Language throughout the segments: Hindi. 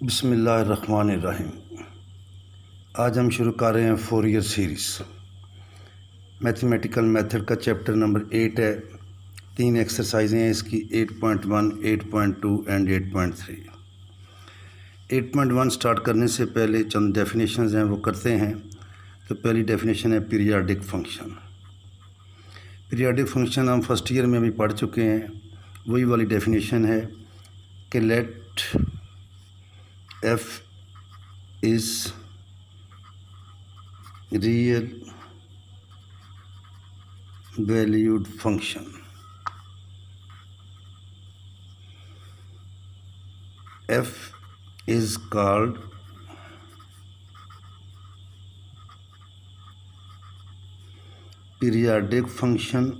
बिस्मिल्लाहिर्रहमानिर्रहीम। आज हम शुरू कर रहे हैं फोरियर सीरीज़। मैथमेटिकल मेथड का चैप्टर नंबर 8 है। 3 एक्सरसाइजें हैं इसकी, 8.1, 8.2 एंड 8.3। 8.1 स्टार्ट करने से पहले चंद डेफिनेशंस हैं वो करते हैं। तो पहली डेफिनेशन है पीरियाडिक फंक्शन। पीरियाडिक फंक्शन हम फर्स्ट ईयर में अभी पढ़ चुके हैं। वही वाली डेफिनेशन है कि late f is real valued function. F is called periodic function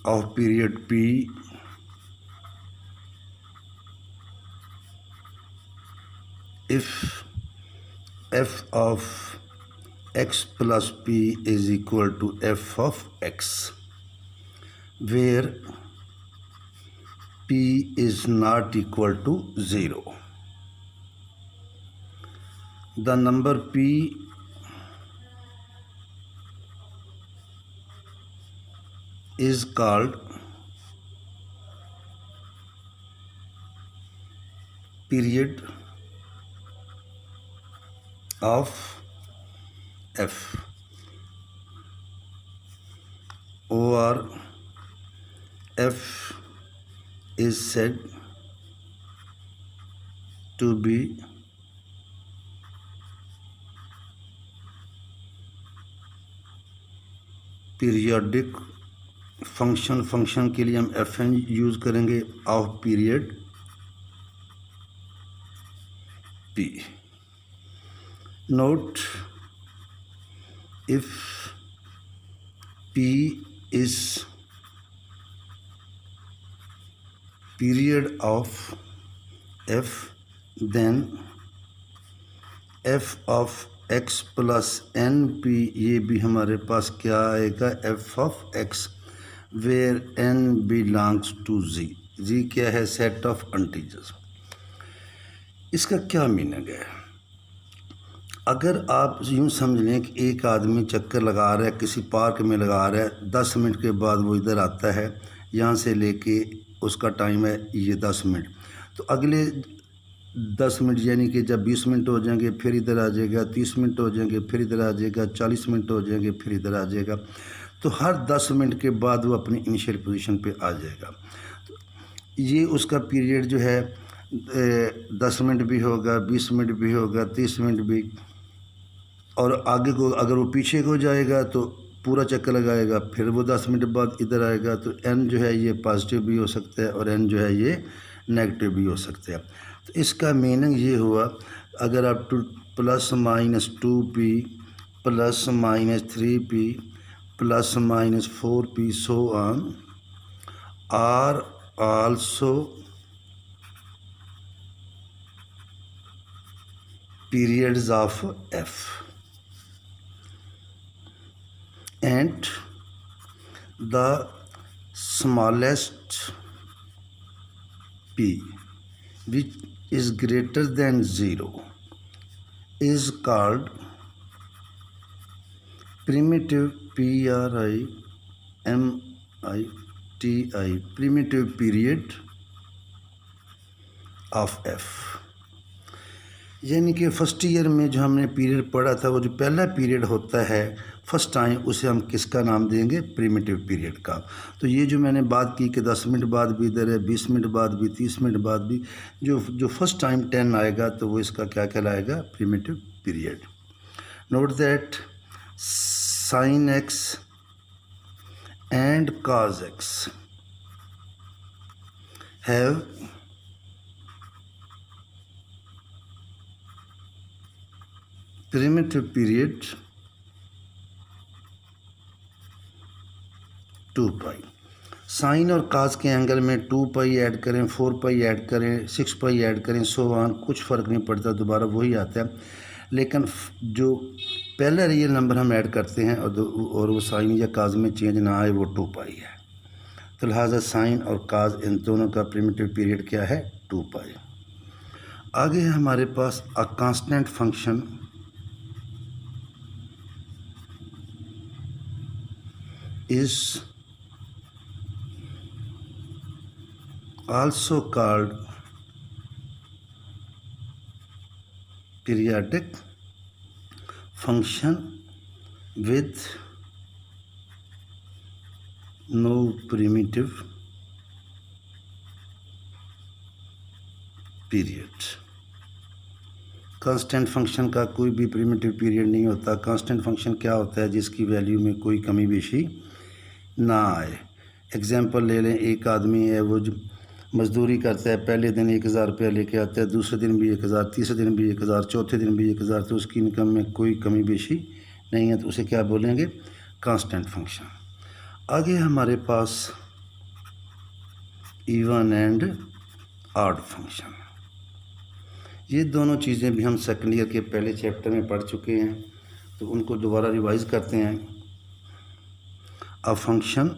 of period P if f of x plus p is equal to f of x, where p is not equal to 0. The number p is called period of f, or f is said to be periodic function. Function के लिए हम एफ एन यूज़ करेंगे of period P. Note, if P is period of f, then f of x plus np, ये भी हमारे पास क्या आएगा, f of x, where n belongs to z। z क्या है, सेट ऑफ इंटीजर्स। इसका क्या मीनिंग है? अगर आप यूँ समझ लें कि एक आदमी चक्कर लगा रहा है, किसी पार्क में लगा रहा है, 10 मिनट के बाद वो इधर आता है, यहाँ से लेके उसका टाइम है ये 10 मिनट, तो अगले 10 मिनट यानी कि जब 20 मिनट हो जाएंगे फिर इधर आ जाएगा, 30 मिनट हो जाएंगे फिर इधर आ जाएगा, 40 मिनट हो जाएंगे फिर इधर आ जाएगा। तो हर 10 मिनट के बाद वो अपनी इनिशियल पोजीशन पे आ जाएगा। तो ये उसका पीरियड जो है 10 मिनट भी होगा, 20 मिनट भी होगा, 30 मिनट भी, और आगे को अगर वो पीछे को जाएगा तो पूरा चक्कर लगाएगा, फिर वो 10 मिनट बाद इधर आएगा। तो n जो है ये पॉजिटिव भी हो सकता है और n जो है ये नेगेटिव भी हो सकता है। तो इसका मीनिंग ये हुआ, अगर आप plus minus 2p plus minus 3p plus minus 4p so on are also periods of f, and the smallest p, which is greater than 0, is called primitive primitive primitive period of f। यानी कि फर्स्ट ईयर में जो हमने पीरियड पढ़ा था, वो जो पहला पीरियड होता है फर्स्ट टाइम, उसे हम किसका नाम देंगे, प्रिमिटिव पीरियड का। तो ये जो मैंने बात की कि 10 मिनट बाद भी इधर है, 20 मिनट बाद भी, 30 मिनट बाद भी, जो फर्स्ट टाइम 10 आएगा तो वो इसका क्या कहलाएगा, primitive period. Note that sine x and cos x have primitive period 2 pi. Sine और काज के एंगल में 2 पाई ऐड करें, 4 पाई ऐड करें, 6 पाई ऐड करें, सो ऑन, कुछ फ़र्क नहीं पड़ता, दोबारा वही आता है। लेकिन जो पहला रियल नंबर हम ऐड करते हैं और वो साइन या काज में चेंज ना आए, वो 2 पाई है। तो लिहाजा साइन और काज इन दोनों का प्रिमिटिव पीरियड क्या है 2 पाई। आगे है हमारे पास a constant function is also called periodic function with no primitive period। Constant function का कोई भी प्रिमिटिव पीरियड नहीं होता। कांस्टेंट फंक्शन क्या होता है? जिसकी वैल्यू में कोई कमी बेशी ना आए। एग्जांपल ले लें, एक आदमी है वो जो मज़दूरी करता है, पहले दिन 1000 रुपया लेके आता है, दूसरे दिन भी 1000, तीसरे दिन भी 1000, चौथे दिन भी 1000, तो उसकी इनकम में कोई कमी बेशी नहीं है, तो उसे क्या बोलेंगे? Constant function. आगे हमारे पास इवन एंड ऑड फंक्शन। ये दोनों चीज़ें भी हम सेकंड ईयर के पहले चैप्टर में पढ़ चुके हैं, तो उनको दोबारा रिवाइज करते हैं। A function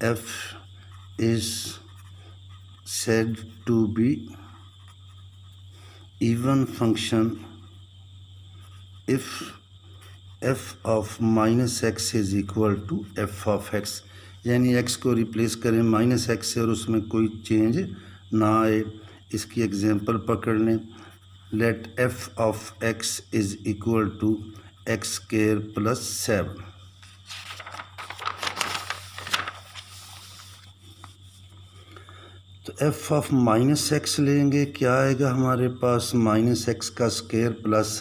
F is said to be even function if f of minus x is equal to f of x, यानी x को रिप्लेस करें माइनस एक्स से और उसमें कोई चेंज ना आए। इसकी एग्जांपल पकड़ लें, let f of x is equal to x square plus 7। तो f ऑफ माइनस एक्स लेंगे, क्या आएगा हमारे पास? माइनस एक्स का स्क्वायर प्लस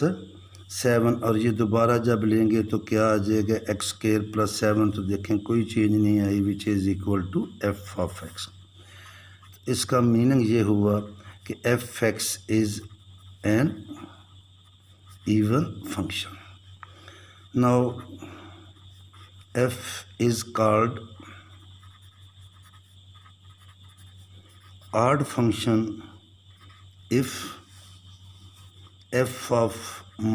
7, और ये दोबारा जब लेंगे तो क्या आ जाएगा? X square plus 7। तो देखें कोई चेंज नहीं आई, which is equal to f of x। इसका मीनिंग ये हुआ कि f x is an even function. Now f is called odd function if f of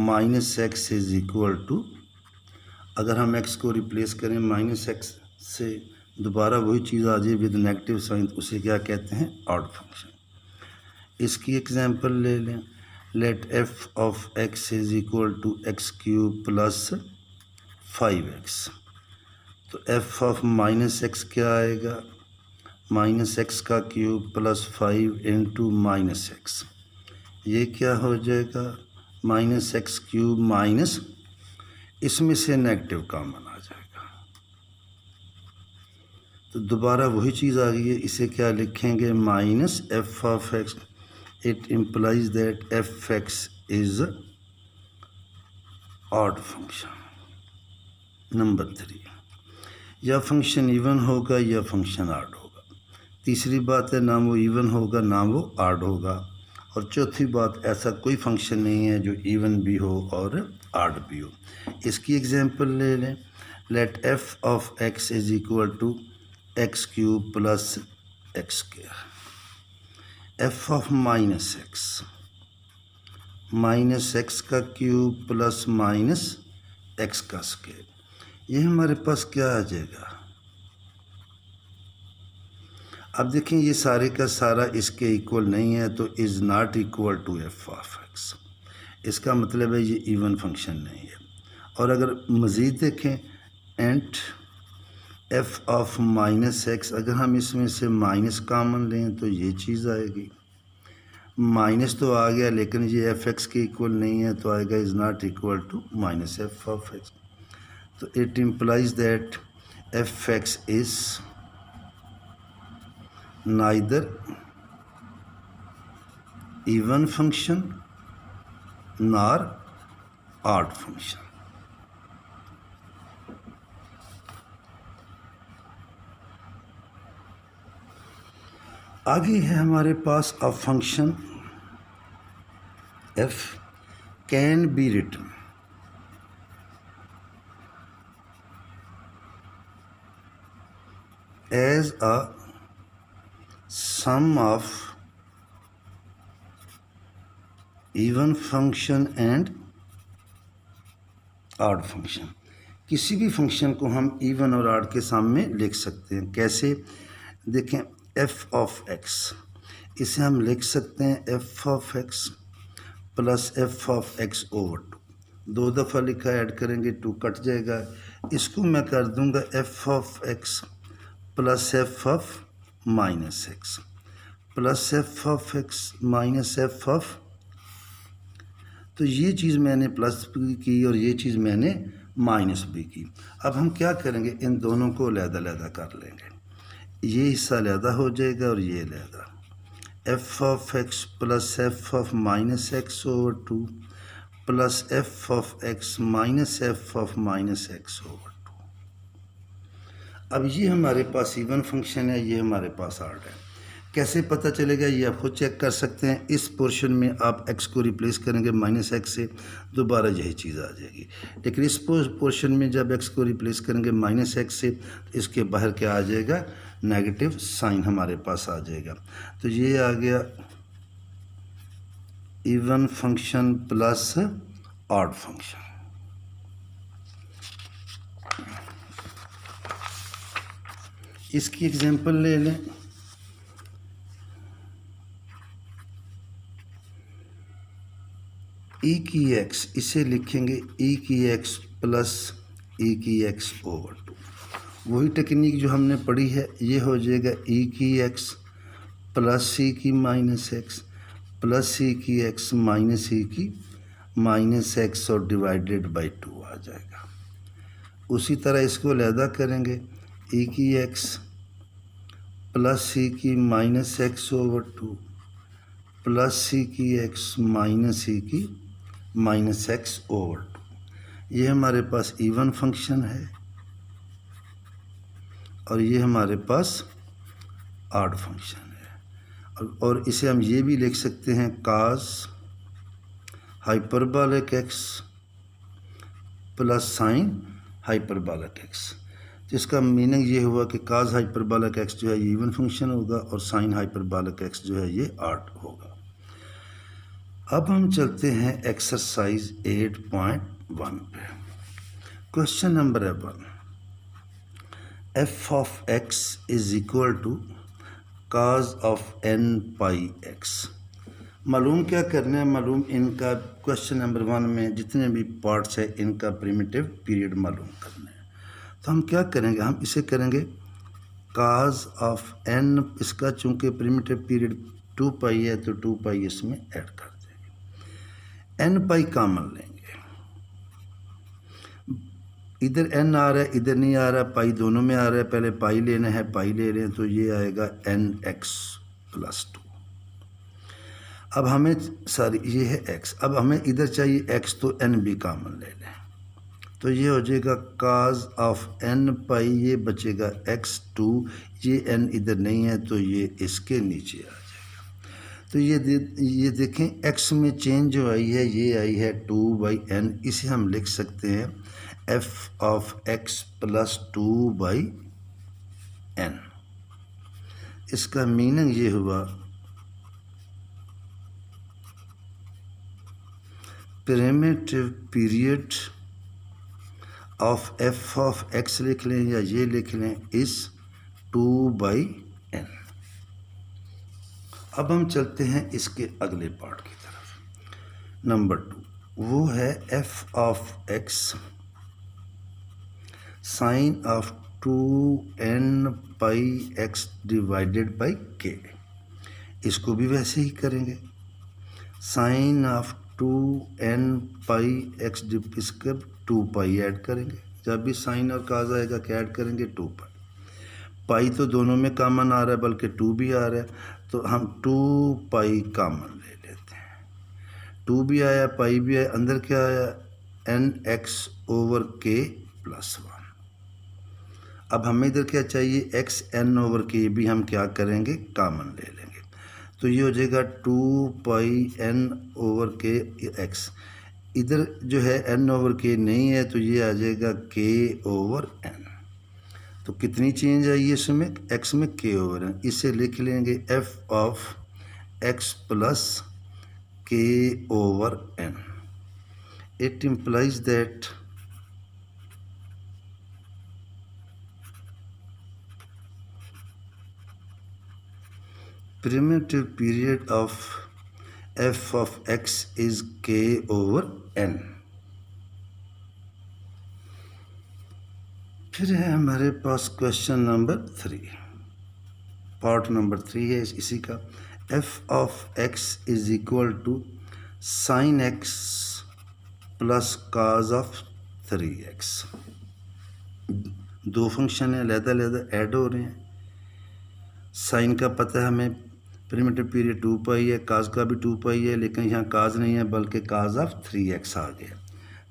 minus x is equal to, अगर हम x को रिप्लेस करें माइनस एक्स से, दोबारा वही चीज़ आ जाए विद नेगेटिव साइन, तो उसे क्या कहते हैं? Odd function. इसकी एग्जांपल ले लें, let f of x is equal to x cube plus 5x। तो f ऑफ माइनस एक्स क्या आएगा? माइनस एक्स का cube plus 5 into minus x. ये क्या हो जाएगा? माइनस एक्स क्यूब माइनस, इसमें से नेगेटिव कॉमन आ जाएगा, तो दोबारा वही चीज़ आ गई है। इसे क्या लिखेंगे? Minus f of x. It implies that f x is odd function. Number 3, या फंक्शन इवन होगा या फंक्शन ऑड होगा। तीसरी बात है, ना वो इवन होगा ना वो ऑड होगा। और चौथी बात, ऐसा कोई फंक्शन नहीं है जो इवन भी हो और ऑड भी हो। इसकी एग्जांपल ले लें, let f of x is equal to x cube plus x square. F of minus x का क्यूब प्लस माइनस एक्स का स्क्वायर, ये हमारे पास क्या आ जाएगा? अब देखें, ये सारे का सारा इसके इक्वल नहीं है, तो is not equal to f of x. इसका मतलब है ये इवन फंक्शन नहीं है। और अगर मज़ीद देखें, and F of minus x, अगर हम इसमें से माइनस कॉमन लें तो ये चीज़ आएगी। माइनस तो आ गया, लेकिन ये एफ एक्स के इक्वल नहीं है, तो आएगा is not equal to minus f of x. तो it implies that f x is neither even function nor odd function। आगे है हमारे पास a function f can be written as a sum of even function and odd function। किसी भी फंक्शन को हम इवन और ऑड के सामने लिख सकते हैं। कैसे? देखें, एफ ऑफ एक्स, इसे हम लिख सकते हैं f of x plus f of x over two. दो दफ़ा लिखा, ऐड करेंगे टू कट जाएगा। इसको मैं कर दूंगा F of x plus f of minus x plus f of x minus f of, तो ये चीज़ मैंने प्लस भी की और ये चीज़ मैंने माइनस भी की। अब हम क्या करेंगे, इन दोनों को अलग-अलग कर लेंगे। ये हिस्सा अलग हो जाएगा और ये अलग। F of x plus f of minus x over two plus f of x minus f of minus x over two. अब ये हमारे पास इवन फंक्शन है, ये हमारे पास ऑड है। कैसे पता चलेगा, ये आप खुद चेक कर सकते हैं। इस पोर्शन में आप x को रिप्लेस करेंगे माइनस एक्स से, दोबारा यही चीज़ आ जाएगी। लेकिन इस पोर्शन में जब x को रिप्लेस करेंगे माइनस एक्स से, इसके बाहर क्या आ जाएगा, नेगेटिव साइन हमारे पास आ जाएगा। तो ये आ गया even function plus odd function. इसकी एग्जांपल ले लें। ई की एक्स, इसे लिखेंगे ई की एक्स प्लस ई की एक्स ओवर टू। वही टेक्निक जो हमने पढ़ी है, ये हो जाएगा ई की एक्स प्लस ई की माइनस एक्स प्लस ई की एक्स माइनस ई की माइनस एक्स और डिवाइडेड बाई टू आ जाएगा। उसी तरह इसको अलहदा करेंगे, ई की एक्स प्लस ई की minus x over two plus e की एक्स माइनस ई की माइनस एक्स ओवर टू। ये हमारे पास इवन फंक्शन है और ये हमारे पास ऑड फंक्शन है। और इसे हम ये भी लिख सकते हैं cause hyperbolic x plus sine hyperbolic x. जिसका मीनिंग ये हुआ कि काज हाइपरबोलिक एक्स जो है ये इवन फंक्शन होगा और साइन हाइपरबोलिक एक्स जो है ये ऑड होगा। अब हम चलते हैं एक्सरसाइज 8.1 पे। Question number 1, f of x is equal to cos of n pi x. मालूम क्या करना है, मालूम इनका क्वेश्चन नंबर 1 में जितने भी पार्ट्स है इनका प्रिमिटिव पीरियड मालूम करना है। तो हम क्या करेंगे, हम इसे करेंगे काज ऑफ एन, इसका चूँकि प्रिमिटिव पीरियड 2 पाई है तो 2 पाई इसमें ऐड कर देंगे। एन पाई कॉमन लेंगे, इधर एन आ रहा है इधर नहीं आ रहा, पाई दोनों में आ रहा है, पहले पाई लेना है, पाई ले रहे हैं तो ये आएगा एन एक्स प्लस 2। अब हमें ये है एक्स, अब हमें इधर चाहिए एक्स तो एन भी कॉमन ले लें, तो ये हो जाएगा काज ऑफ एन पाई, ये बचेगा एक्स 2, ये एन इधर नहीं है तो ये इसके नीचे आ जाएगा। तो ये देखें एक्स में चेंज जो आई है ये आई है 2/n, इसे हम लिख सकते हैं f of x plus 2/n। इसका मीनिंग ये हुआ primitive period of F of x लिख लें या ये लिख लें इस 2/n। अब हम चलते हैं इसके अगले पार्ट की तरफ। नंबर 2 वो है f of x sine of 2n pi x divided by k. इसको भी वैसे ही करेंगे, sign of 2n pi x, इसका 2 पाई ऐड करेंगे, जब भी साइन और काज आएगा क्या ऐड करेंगे 2 पाई। पाई तो दोनों में कॉमन आ रहा है बल्कि 2 भी आ रहा है तो हम 2 पाई कॉमन ले लेते हैं। 2 भी आया पाई भी आया, अंदर क्या आया एन एक्स ओवर के प्लस 1। अब हमें इधर क्या चाहिए एक्स एन ओवर के, भी हम क्या करेंगे कॉमन ले लेंगे, तो ये हो जाएगा 2 पाई एन ओवर के एक्स। इधर जो है एन ओवर के नहीं है तो ये आ जाएगा के ओवर एन। तो कितनी चेंज आई है इसमें, एक्स में के ओवर एन। इसे लिख लेंगे f of x plus k over n. It implies that primitive period of f of x is k over n। फिर है हमारे पास क्वेश्चन नंबर 3, पार्ट नंबर 3 है इसी का। f of x is equal to sine x plus cos of 3x। दो फंक्शन है, अलग-अलग ऐड हो रहे हैं। साइन का पता है हमें, प्रिमिटिव पीरियड 2 पाई है, काज का भी 2 पाई है, लेकिन यहाँ काज नहीं है बल्कि काज ऑफ 3x आ गया।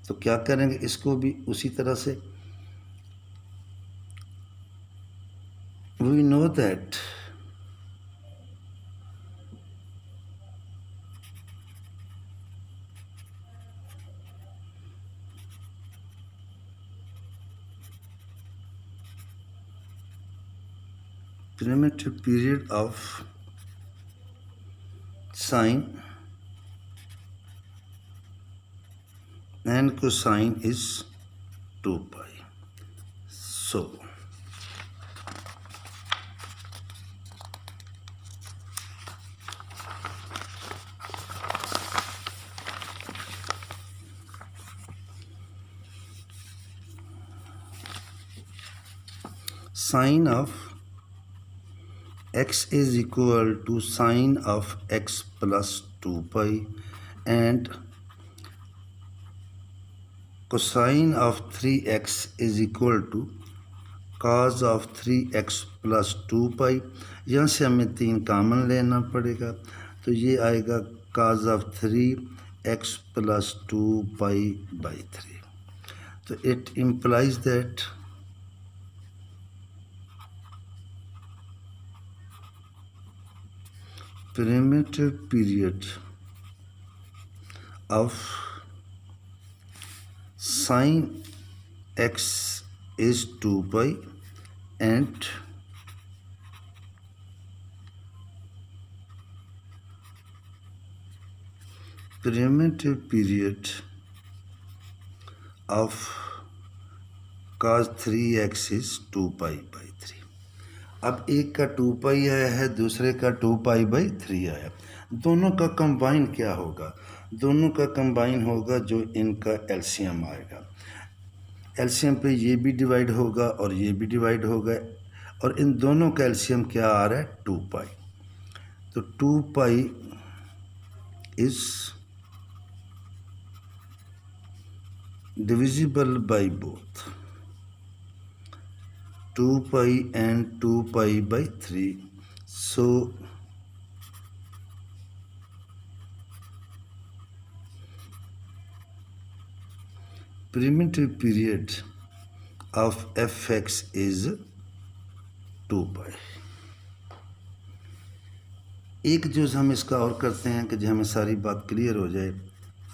तो क्या करेंगे, इसको भी उसी तरह से। We know that primitive period of sine and cosine is 2 pi. So sine of x is equal to sine of x plus 2 pi and cosine of 3x is equal to cos of 3x plus 2 pi। यहाँ से हमें 3 कॉमन लेना पड़ेगा, तो ये आएगा cos of 3x plus 2 pi by 3। तो it implies that primitive period of sin x is 2 pi and primitive period of cos 3x is 2 pi by 3। अब एक का 2 पाई आया है, दूसरे का 2 पाई बाई 3 आया। दोनों का कंबाइन क्या होगा, दोनों का कंबाइन होगा जो इनका एलसीएम आएगा। एलसीएम पे ये भी डिवाइड होगा और ये भी डिवाइड होगा, और इन दोनों का एलसीएम क्या आ रहा है, 2 पाई। तो 2 pi is divisible by both, 2 pi and 2 pi by 3। So primitive period of fx is 2 pi। एक जो हम इसका और करते हैं कि जो हमें सारी बात क्लियर हो जाए।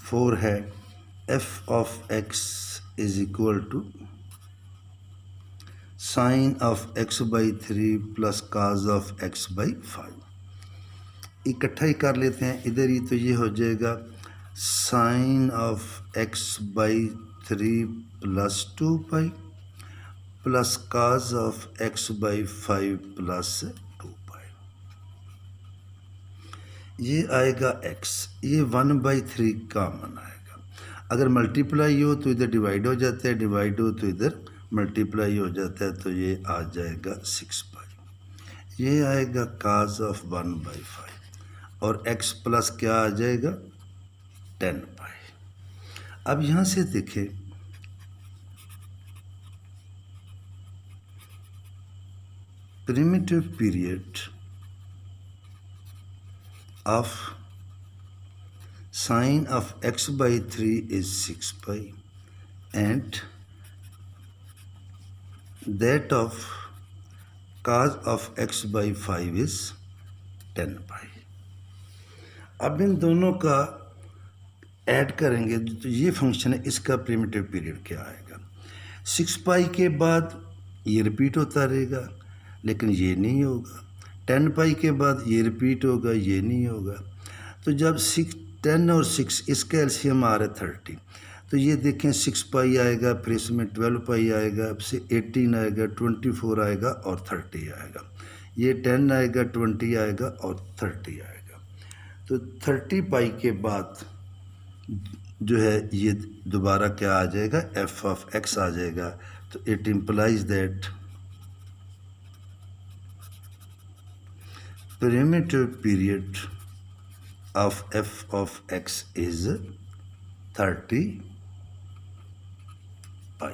4 है f of x is equal to sine of x by 3 plus cos of x by 5। इकट्ठा ही कर लेते हैं इधर ही, तो ये हो जाएगा sine of x by 3 plus 2 pi plus cos of x by 5 plus 2 pi. ये आएगा x, ये 1/3 कॉमन आएगा। अगर मल्टीप्लाई हो तो इधर डिवाइड हो जाता है, डिवाइड हो तो इधर मल्टीप्लाई हो जाता है, तो ये आ जाएगा 6 पाई। ये आएगा काज ऑफ 1/5 और x प्लस क्या आ जाएगा, 10 पाई। अब यहाँ से देखें, primitive period of sine of x by 3 is 6 pi and that of cos of x by 5 is 10 पाई। अब इन दोनों का ऐड करेंगे तो ये फंक्शन है, इसका प्रिमिटिव पीरियड क्या आएगा। 6 पाई के बाद ये रिपीट होता रहेगा, लेकिन ये नहीं होगा। 10 पाई के बाद ये रिपीट होगा, ये नहीं होगा। तो जब 10 और 6 इसका एलसीएम आ रहा है 30, तो ये देखें 6 पाई आएगा, फिर इसमें 12 पाई आएगा, अब से 18 आएगा, 24 आएगा और 30 आएगा। ये 10 आएगा, 20 आएगा और 30 आएगा। तो 30 पाई के बाद जो है ये दोबारा क्या आ जाएगा, एफ ऑफ एक्स आ जाएगा। तो it implies that primitive period of f of x is 30 pi.